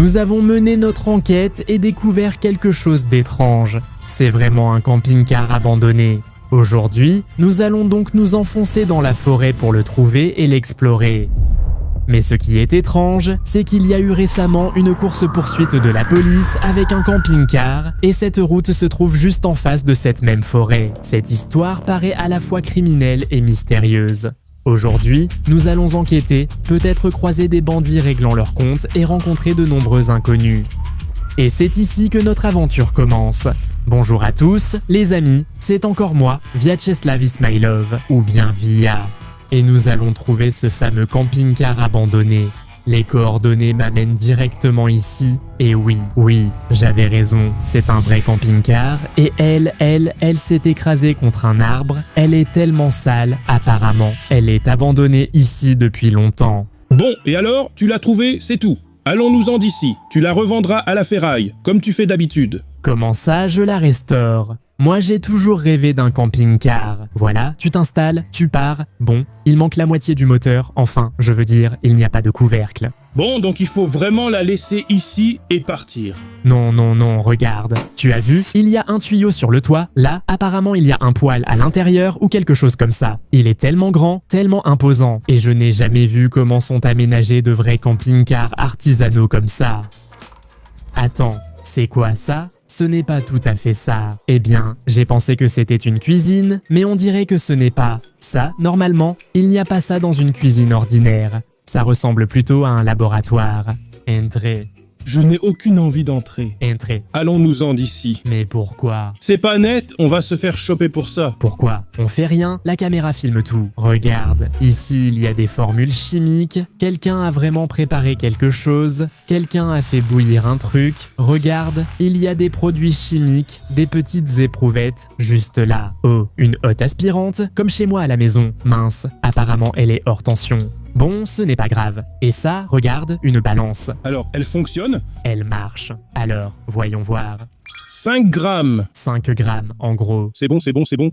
Nous avons mené notre enquête et découvert quelque chose d'étrange. C'est vraiment un camping-car abandonné. Aujourd'hui, nous allons donc nous enfoncer dans la forêt pour le trouver et l'explorer. Mais ce qui est étrange, c'est qu'il y a eu récemment une course-poursuite de la police avec un camping-car et cette route se trouve juste en face de cette même forêt. Cette histoire paraît à la fois criminelle et mystérieuse. Aujourd'hui, nous allons enquêter, peut-être croiser des bandits réglant leurs comptes et rencontrer de nombreux inconnus. Et c'est ici que notre aventure commence. Bonjour à tous, les amis, c'est encore moi, Vyacheslav Ismailov, ou bien Via. Et nous allons trouver ce fameux camping-car abandonné. Les coordonnées m'amènent directement ici. Et oui, j'avais raison, c'est un vrai camping-car. Et elle s'est écrasée contre un arbre. Elle est tellement sale, apparemment. Elle est abandonnée ici depuis longtemps. Bon, et alors, tu l'as trouvée, c'est tout. Allons-nous-en d'ici. Tu la revendras à la ferraille, comme tu fais d'habitude. Comment ça, je la restaure ? Moi, j'ai toujours rêvé d'un camping-car. Voilà, tu t'installes, tu pars. Bon, il manque la moitié du moteur. Enfin, je veux dire, il n'y a pas de couvercle. Bon, donc il faut vraiment la laisser ici et partir. Non, regarde. Tu as vu, il y a un tuyau sur le toit. Là, apparemment, il y a un poêle à l'intérieur ou quelque chose comme ça. Il est tellement grand, tellement imposant. Et je n'ai jamais vu comment sont aménagés de vrais camping-cars artisanaux comme ça. Attends, c'est quoi ça ? Ce n'est pas tout à fait ça. Eh bien, j'ai pensé que c'était une cuisine, mais on dirait que ce n'est pas. Ça, normalement, il n'y a pas ça dans une cuisine ordinaire. Ça ressemble plutôt à un laboratoire. Entrez. Je n'ai aucune envie d'entrer. Entrez. Allons-nous-en d'ici. Mais pourquoi ? C'est pas net, on va se faire choper pour ça. Pourquoi ? On fait rien, la caméra filme tout. Regarde, ici il y a des formules chimiques, quelqu'un a vraiment préparé quelque chose, quelqu'un a fait bouillir un truc. Regarde, il y a des produits chimiques, des petites éprouvettes, juste là. Oh, une hotte aspirante, comme chez moi à la maison. Mince, apparemment elle est hors tension. Bon, ce n'est pas grave. Et ça, regarde, une balance. Alors, elle fonctionne ? Elle marche. Alors, voyons voir. 5 grammes. 5 grammes, en gros. C'est bon,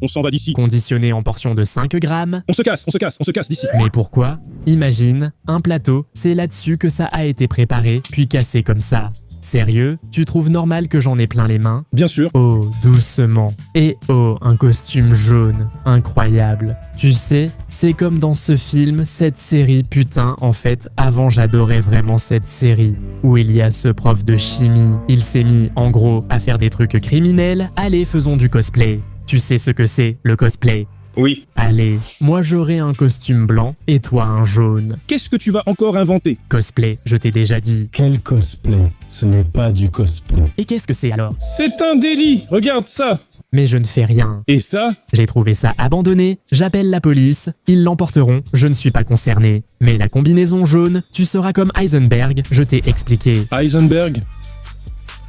on s'en va d'ici. Conditionné en portions de 5 grammes. On se casse d'ici. Mais pourquoi ? Imagine, un plateau, c'est là-dessus que ça a été préparé, puis cassé comme ça. Sérieux ? Tu trouves normal que j'en ai plein les mains ? Bien sûr. Oh, doucement. Et oh, un costume jaune. Incroyable. Tu sais, c'est comme dans ce film, cette série, putain, en fait, avant j'adorais vraiment cette série, où il y a ce prof de chimie. Il s'est mis, en gros, à faire des trucs criminels. Allez, faisons du cosplay. Tu sais ce que c'est, le cosplay ? Oui. Allez, moi j'aurai un costume blanc et toi un jaune. Qu'est-ce que tu vas encore inventer ? Cosplay, je t'ai déjà dit. Quel cosplay ? Ce n'est pas du cosplay. Et qu'est-ce que c'est alors ? C'est un délit, regarde ça. Mais je ne fais rien. Et ça ? J'ai trouvé ça abandonné, j'appelle la police, ils l'emporteront, je ne suis pas concerné. Mais la combinaison jaune, tu seras comme Heisenberg, je t'ai expliqué. Heisenberg ?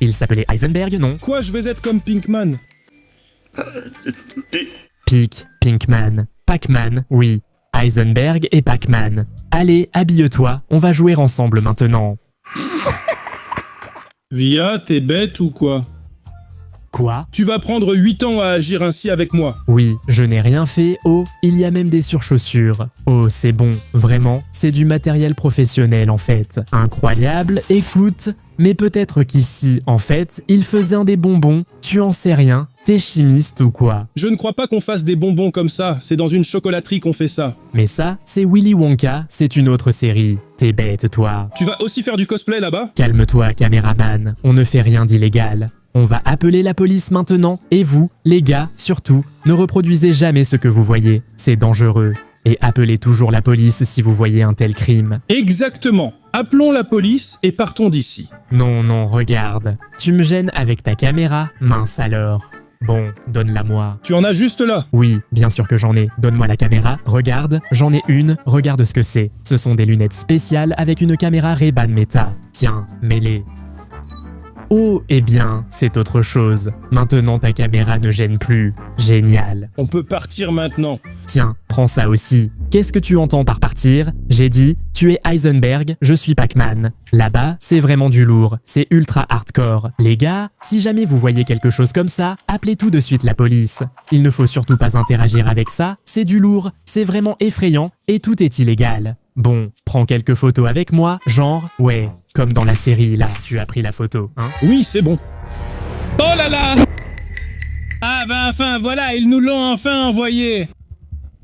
Il s'appelait Heisenberg, non ? Quoi, je vais être comme Pinkman ? Pinkman, Pac-Man, oui. Heisenberg et Pac-Man. Allez, habille-toi, on va jouer ensemble maintenant. Via, t'es bête ou quoi ? Quoi ? Tu vas prendre 8 ans à agir ainsi avec moi. Oui, je n'ai rien fait. Oh, il y a même des surchaussures. Oh, c'est bon, vraiment, c'est du matériel professionnel en fait. Incroyable, écoute. Mais peut-être qu'ici, en fait, ils faisaient des bonbons. Tu en sais rien ? T'es chimiste ou quoi ? Je ne crois pas qu'on fasse des bonbons comme ça. C'est dans une chocolaterie qu'on fait ça. Mais ça, c'est Willy Wonka, c'est une autre série. T'es bête, toi. Tu vas aussi faire du cosplay là-bas ? Calme-toi, caméraman. On ne fait rien d'illégal. On va appeler la police maintenant. Et vous, les gars, surtout, ne reproduisez jamais ce que vous voyez. C'est dangereux. Et appelez toujours la police si vous voyez un tel crime. Exactement. Appelons la police et partons d'ici. Non, regarde. Tu me gênes avec ta caméra, mince alors. Bon, donne-la-moi. Tu en as juste là ? Oui, bien sûr que j'en ai. Donne-moi la caméra. Regarde, j'en ai une. Regarde ce que c'est. Ce sont des lunettes spéciales avec une caméra Ray-Ban Meta. Tiens, mets-les. Oh, eh bien, c'est autre chose. Maintenant ta caméra ne gêne plus. Génial. On peut partir maintenant. Tiens, prends ça aussi. Qu'est-ce que tu entends par partir ? J'ai dit, tu es Heisenberg, je suis Pac-Man. Là-bas, c'est vraiment du lourd, c'est ultra hardcore. Les gars, si jamais vous voyez quelque chose comme ça, appelez tout de suite la police. Il ne faut surtout pas interagir avec ça, c'est du lourd, c'est vraiment effrayant et tout est illégal. Bon, prends quelques photos avec moi, genre, ouais, comme dans la série là. Tu as pris la photo, hein? Oui, c'est bon. Oh là là! Ah bah enfin, voilà, ils nous l'ont enfin envoyé.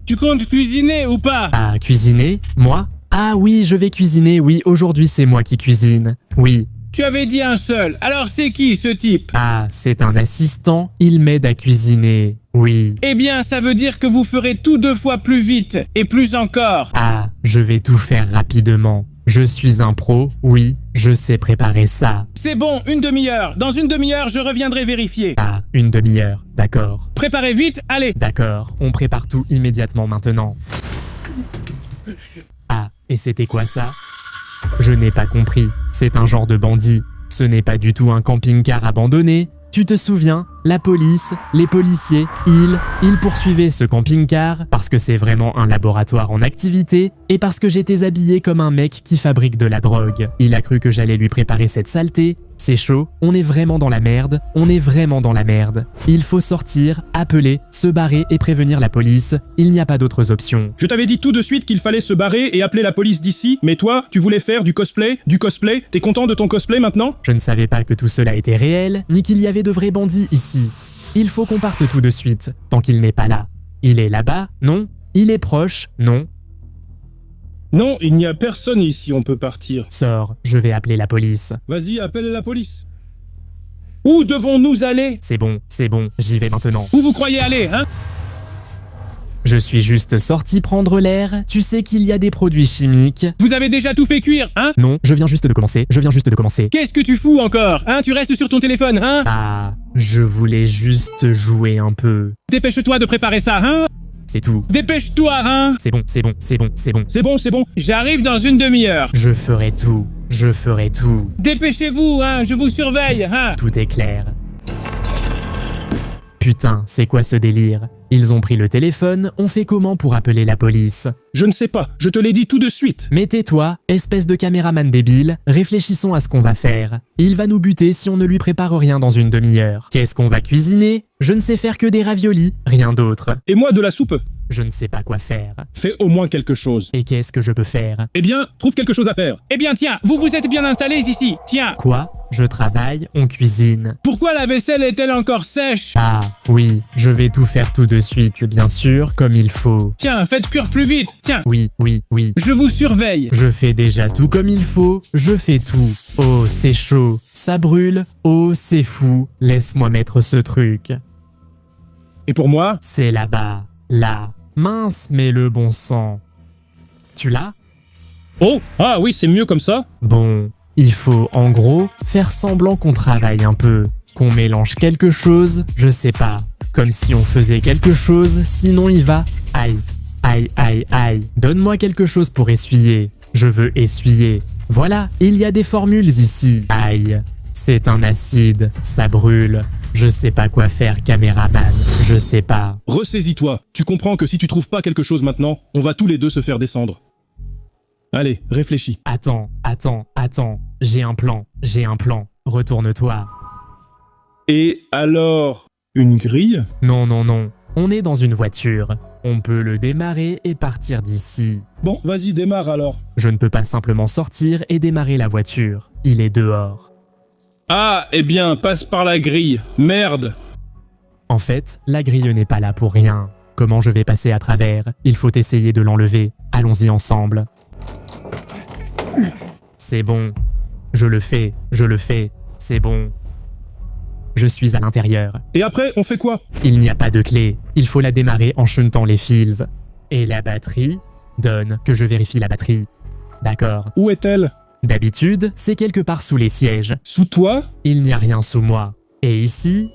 Tu comptes cuisiner ou pas? Ah, cuisiner? Moi? Ah oui, je vais cuisiner, oui, aujourd'hui c'est moi qui cuisine. Oui. Tu avais dit un seul, alors c'est qui ce type? Ah, c'est un assistant, il m'aide à cuisiner. Oui. Eh bien, ça veut dire que vous ferez tout 2 fois plus vite, et plus encore. Ah, je vais tout faire rapidement. Je suis un pro, oui, je sais préparer ça. C'est bon, 1 demi-heure. Dans 1 demi-heure, je reviendrai vérifier. Ah, 1 demi-heure, d'accord. Préparez vite, allez. D'accord, on prépare tout immédiatement maintenant. Ah, et c'était quoi ça? Je n'ai pas compris, c'est un genre de bandit. Ce n'est pas du tout un camping-car abandonné. Tu te souviens, la police, les policiers, ils poursuivaient ce camping-car parce que c'est vraiment un laboratoire en activité et parce que j'étais habillé comme un mec qui fabrique de la drogue. Il a cru que j'allais lui préparer cette saleté. C'est chaud, on est vraiment dans la merde, on est vraiment dans la merde. Il faut sortir, appeler, se barrer et prévenir la police. Il n'y a pas d'autres options. Je t'avais dit tout de suite qu'il fallait se barrer et appeler la police d'ici, mais toi, tu voulais faire du cosplay? T'es content de ton cosplay maintenant? Je ne savais pas que tout cela était réel, ni qu'il y avait de vrais bandits ici. Il faut qu'on parte tout de suite, tant qu'il n'est pas là. Il est là-bas, non? Il est proche, non? Non, il n'y a personne ici, on peut partir. Sors, je vais appeler la police. Vas-y, appelle la police. Où devons-nous aller? C'est bon, j'y vais maintenant. Où vous croyez aller, hein? Je suis juste sorti prendre l'air, tu sais qu'il y a des produits chimiques. Vous avez déjà tout fait cuire, hein? Non, je viens juste de commencer. Qu'est-ce que tu fous encore, hein? Tu restes sur ton téléphone, hein? Ah, je voulais juste jouer un peu. Dépêche-toi de préparer ça, hein? C'est tout. Dépêche-toi, hein? C'est bon. C'est bon. J'arrive dans 1 demi-heure. Je ferai tout. Dépêchez-vous, hein? Je vous surveille, hein? Tout est clair. Putain, c'est quoi ce délire? Ils ont pris le téléphone, on fait comment pour appeler la police? Je ne sais pas, je te l'ai dit tout de suite. Mais tais-toi, espèce de caméraman débile, réfléchissons à ce qu'on va faire. Il va nous buter si on ne lui prépare rien dans 1 demi-heure. Qu'est-ce qu'on va cuisiner? Je ne sais faire que des raviolis, rien d'autre. Et moi de la soupe. Je ne sais pas quoi faire. Fais au moins quelque chose. Et qu'est-ce que je peux faire? Eh bien, trouve quelque chose à faire. Eh bien, tiens, vous vous êtes bien installés ici, tiens. Quoi? Je travaille, on cuisine. Pourquoi la vaisselle est-elle encore sèche? Ah, oui, je vais tout faire tout de suite, bien sûr, comme il faut. Tiens, faites cuire plus vite, tiens. Oui. Je vous surveille. Je fais déjà tout comme il faut, je fais tout. Oh, c'est chaud, ça brûle, oh, c'est fou, laisse-moi mettre ce truc. Et pour moi? C'est là-bas, là. Mince, mais le bon sang. Tu l'as? Oh, ah oui, c'est mieux comme ça. Bon, il faut, en gros, faire semblant qu'on travaille un peu, qu'on mélange quelque chose, je sais pas. Comme si on faisait quelque chose, sinon il va... Aïe. Donne-moi quelque chose pour essuyer. Je veux essuyer. Voilà, il y a des formules ici. Aïe. C'est un acide, ça brûle. Je sais pas quoi faire, caméraman. Je sais pas. Ressaisis-toi. Tu comprends que si tu trouves pas quelque chose maintenant, on va tous les deux se faire descendre. Allez, réfléchis. Attends. J'ai un plan. Retourne-toi. Et alors? Une grille? Non. On est dans une voiture. On peut le démarrer et partir d'ici. Bon, vas-y, démarre alors. Je ne peux pas simplement sortir et démarrer la voiture. Il est dehors. Ah, eh bien, passe par la grille. Merde. En fait, la grille n'est pas là pour rien. Comment je vais passer à travers? Il faut essayer de l'enlever. Allons-y ensemble. C'est bon. Je le fais. C'est bon. Je suis à l'intérieur. Et après, on fait quoi? Il n'y a pas de clé. Il faut la démarrer en shuntant les fils. Et la batterie? Donne que je vérifie la batterie. D'accord. Où est-elle? D'habitude, c'est quelque part sous les sièges. Sous toi? Il n'y a rien sous moi. Et ici?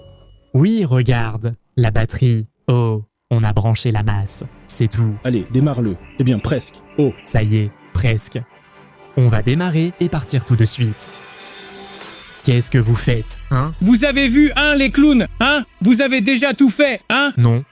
Oui, regarde. La batterie. Oh, on a branché la masse. C'est tout. Allez, démarre-le. Eh bien, presque. Oh. Ça y est, presque. On va démarrer et partir tout de suite. Qu'est-ce que vous faites, hein? Vous avez vu, hein, les clowns, hein? Vous avez déjà tout fait, hein? Non,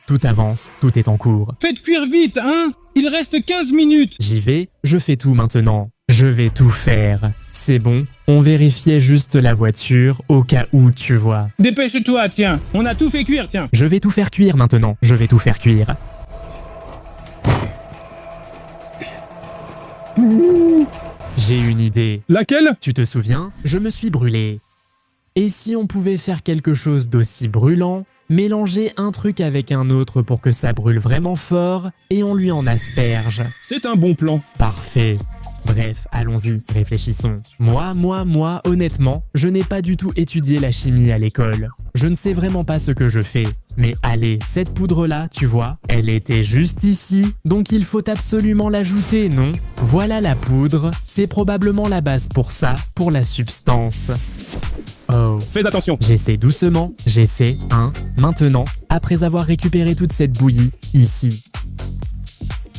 tout avance, tout est en cours. Faites cuire vite, hein? Il reste 15 minutes. J'y vais, je fais tout maintenant. Je vais tout faire. C'est bon, on vérifiait juste la voiture au cas où, tu vois. Dépêche-toi, tiens. On a tout fait cuire, tiens. Je vais tout faire cuire maintenant, je vais tout faire cuire. J'ai une idée. Laquelle? Tu te souviens? Je me suis brûlé. Et si on pouvait faire quelque chose d'aussi brûlant, mélanger un truc avec un autre pour que ça brûle vraiment fort et on lui en asperge. C'est un bon plan. Parfait. Bref, allons-y, réfléchissons. Moi, honnêtement, je n'ai pas du tout étudié la chimie à l'école. Je ne sais vraiment pas ce que je fais. Mais allez, cette poudre-là, tu vois, elle était juste ici, donc il faut absolument l'ajouter, non? Voilà la poudre, c'est probablement la base pour ça, pour la substance. Oh. Fais attention. J'essaie doucement, j'essaie, maintenant, après avoir récupéré toute cette bouillie, ici.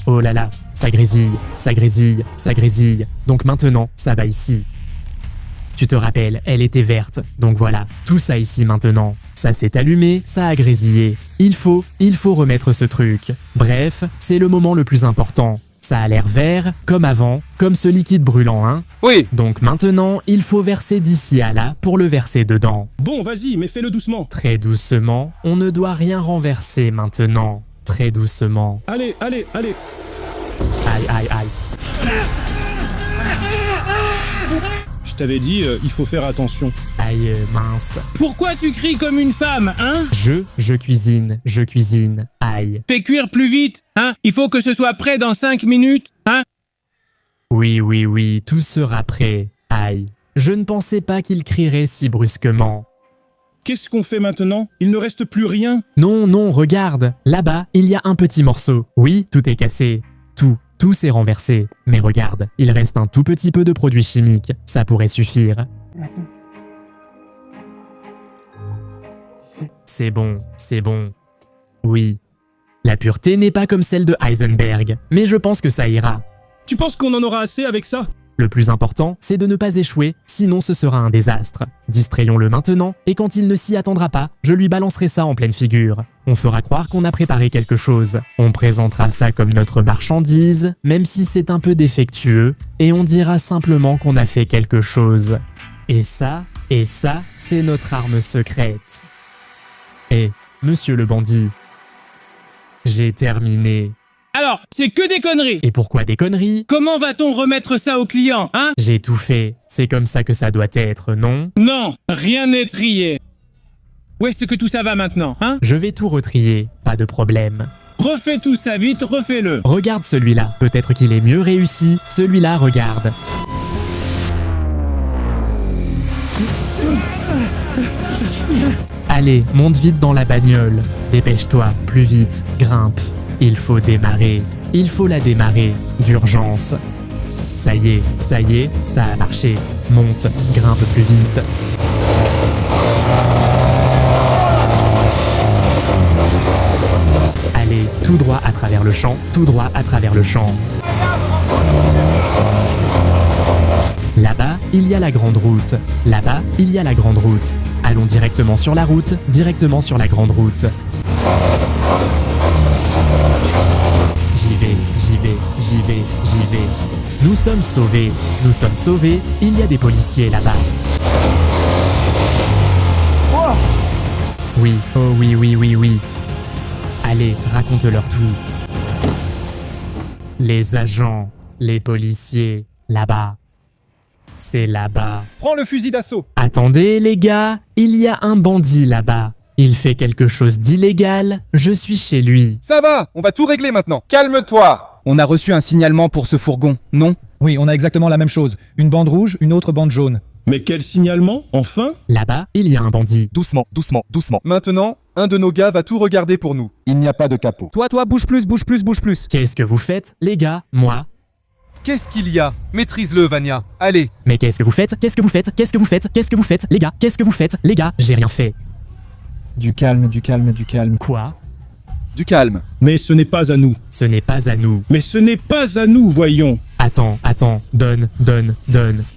Oh là là, ça grésille, ça grésille, ça grésille. Donc maintenant, ça va ici. Tu te rappelles, elle était verte. Donc voilà, tout ça ici maintenant. Ça s'est allumé, ça a grésillé. Il faut remettre ce truc. Bref, c'est le moment le plus important. Ça a l'air vert, comme avant, comme ce liquide brûlant, hein? Oui. Donc maintenant, il faut verser d'ici à là pour le verser dedans. Bon, vas-y, mais fais-le doucement. Très doucement, on ne doit rien renverser maintenant. Très doucement. Allez, allez, allez. Aïe, aïe, aïe. Je t'avais dit, il faut faire attention. Aïe, mince. Pourquoi tu cries comme une femme, hein? Je cuisine. Aïe. Fais cuire plus vite, hein? Il faut que ce soit prêt dans 5 minutes, hein? Oui, tout sera prêt. Aïe. Je ne pensais pas qu'il crierait si brusquement. Qu'est-ce qu'on fait maintenant? Il ne reste plus rien. Non, regarde. Là-bas, il y a un petit morceau. Oui, tout est cassé. Tout s'est renversé. Mais regarde, il reste un tout petit peu de produit chimique. Ça pourrait suffire. C'est bon. Oui. La pureté n'est pas comme celle de Heisenberg, mais je pense que ça ira. Tu penses qu'on en aura assez avec ça? Le plus important, c'est de ne pas échouer, sinon ce sera un désastre. Distrayons-le maintenant, et quand il ne s'y attendra pas, je lui balancerai ça en pleine figure. On fera croire qu'on a préparé quelque chose. On présentera ça comme notre marchandise, même si c'est un peu défectueux, et on dira simplement qu'on a fait quelque chose. Et ça, c'est notre arme secrète. Eh, monsieur le bandit, j'ai terminé. Alors, c'est que des conneries. Et pourquoi des conneries? Comment va-t-on remettre ça au client, hein? J'ai tout fait. C'est comme ça que ça doit être, non? Non, rien n'est trié. Où est-ce que tout ça va maintenant, hein? Je vais tout retrier, pas de problème. Refais tout ça vite, refais-le. Regarde celui-là, peut-être qu'il est mieux réussi. Celui-là, regarde. Allez, monte vite dans la bagnole. Dépêche-toi, plus vite, grimpe. Il faut démarrer. Il faut la démarrer, d'urgence. Ça y est, ça a marché. Monte, grimpe plus vite. Allez, tout droit à travers le champ, tout droit à travers le champ. Là-bas, il y a la grande route. Là-bas, il y a la grande route. Allons directement sur la route, directement sur la grande route. J'y vais. Nous sommes sauvés, il y a des policiers là-bas. Oui, oh oui. Allez, raconte-leur tout. Les agents, les policiers, là-bas. C'est là-bas. Prends le fusil d'assaut. Attendez, les gars, il y a un bandit là-bas. Il fait quelque chose d'illégal, je suis chez lui. Ça va, on va tout régler maintenant. Calme-toi. On a reçu un signalement pour ce fourgon, non? Oui, on a exactement la même chose. Une bande rouge, une autre bande jaune. Mais quel signalement? Enfin? Là-bas, il y a un bandit. Doucement. Maintenant, un de nos gars va tout regarder pour nous. Il n'y a pas de capot. Toi, bouge plus. Qu'est-ce que vous faites, les gars? Moi? Qu'est-ce qu'il y a? Maîtrise-le, Vania. Allez. Mais qu'est-ce que vous faites? Les gars, qu'est-ce que vous faites? Les gars, j'ai rien fait. Du calme. Quoi? Du calme. Mais ce n'est pas à nous. Ce n'est pas à nous. Mais ce n'est pas à nous, voyons. Attends, donne.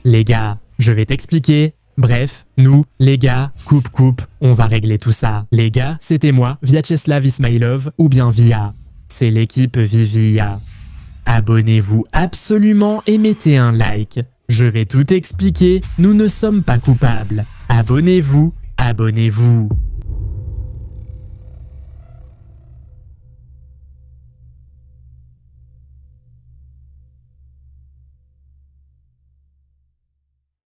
Les gars, je vais t'expliquer. Bref, nous, les gars, coupe, on va régler tout ça. Les gars, c'était moi, Vyacheslav Ismailov, ou bien Via. C'est l'équipe Vivia. Abonnez-vous absolument et mettez un like. Je vais tout expliquer, nous ne sommes pas coupables. Abonnez-vous.